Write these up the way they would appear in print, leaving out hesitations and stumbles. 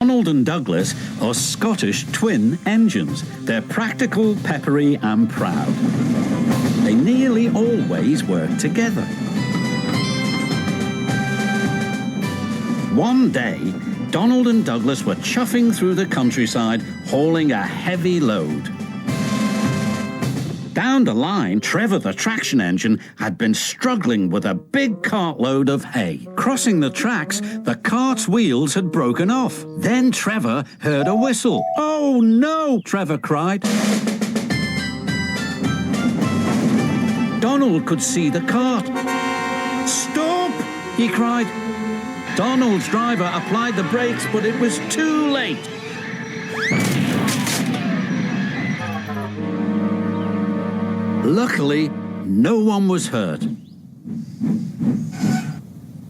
Donald and Douglas are Scottish twin engines. They're practical, peppery and proud. They nearly always work together. One day, Donald and Douglas were chuffing through the countryside, hauling a heavy load. Down the line, Trevor the traction engine had been struggling with a big cartload of hay. Crossing the tracks, the cart's wheels had broken off. Then Trevor heard a whistle. "Oh no!" Trevor cried. Donald could see the cart. "Stop!" he cried. Donald's driver applied the brakes, but it was too late. Luckily, no one was hurt.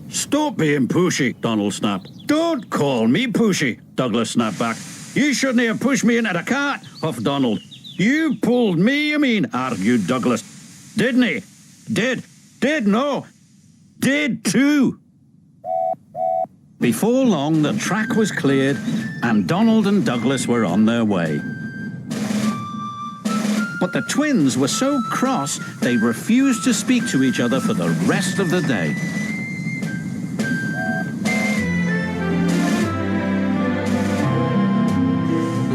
"Stop being pushy," Donald snapped. "Don't call me pushy," Douglas snapped back. "You shouldn't have pushed me into the cart," huffed Donald. "You pulled me, you mean," argued Douglas. "Didn't he?" Did, no. Did too." Before long, the track was cleared and Donald and Douglas were on their way. But the twins were so cross, they refused to speak to each other for the rest of the day.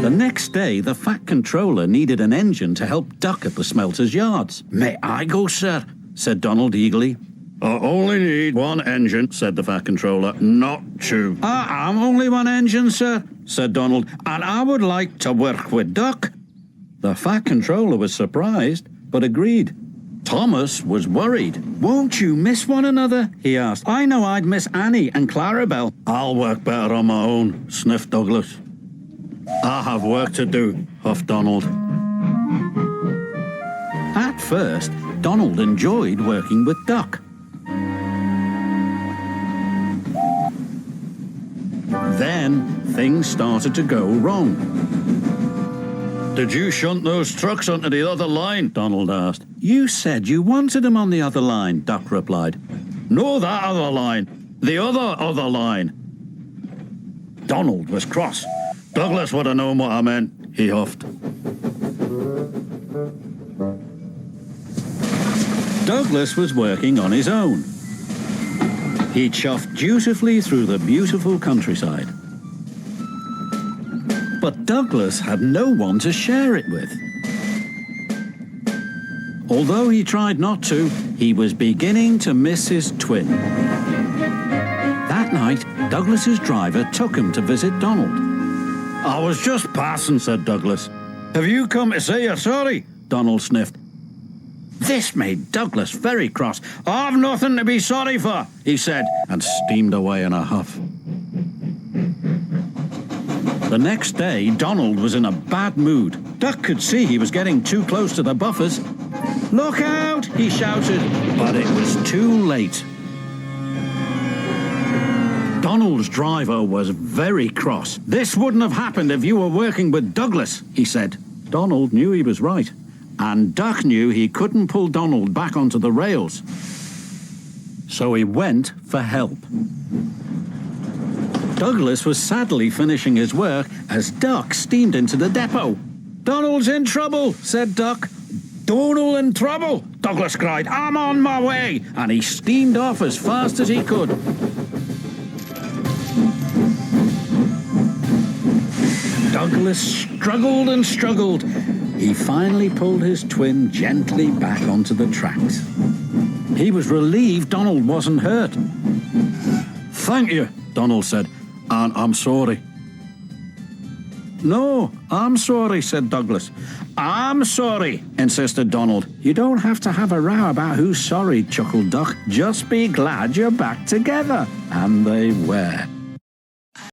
The next day, the Fat Controller needed an engine to help Duck at the smelter's yards. "May I go, sir?" said Donald eagerly. "I only need one engine," said the Fat Controller, "not two." "I'm only one engine, sir," said Donald, "and I would like to work with Duck." The Fat Controller was surprised, but agreed. Thomas was worried. "Won't you miss one another?" he asked. "I know I'd miss Annie and Clarabelle." "I'll work better on my own," sniffed Douglas. "I have work to do," huffed Donald. At first, Donald enjoyed working with Duck. Then, things started to go wrong. "Did you shunt those trucks onto the other line?" Donald asked. "You said you wanted them on the other line," Duck replied. "No, that other line. The other line." Donald was cross. "Douglas would have known what I meant," he huffed. Douglas was working on his own. He chuffed dutifully through the beautiful countryside. But Douglas had no one to share it with. Although he tried not to, he was beginning to miss his twin. That night, Douglas's driver took him to visit Donald. "I was just passing," said Douglas. "Have you come to say you're sorry?" Donald sniffed. This made Douglas very cross. "I've nothing to be sorry for," he said, and steamed away in a huff. The next day, Donald was in a bad mood. Duck could see he was getting too close to the buffers. "Look out!" he shouted, but it was too late. Donald's driver was very cross. "This wouldn't have happened if you were working with Douglas," he said. Donald knew he was right, and Duck knew he couldn't pull Donald back onto the rails. So he went for help. Douglas was sadly finishing his work as Duck steamed into the depot. "Donald's in trouble," said Duck. "Donald in trouble?" Douglas cried. "I'm on my way," and he steamed off as fast as he could. Douglas struggled and struggled. He finally pulled his twin gently back onto the tracks. He was relieved Donald wasn't hurt. "Thank you," Donald said, "and I'm sorry." "No, I'm sorry," said Douglas. "I'm sorry," insisted Donald. "You don't have to have a row about who's sorry," chuckled Duck. "Just be glad you're back together." And they were.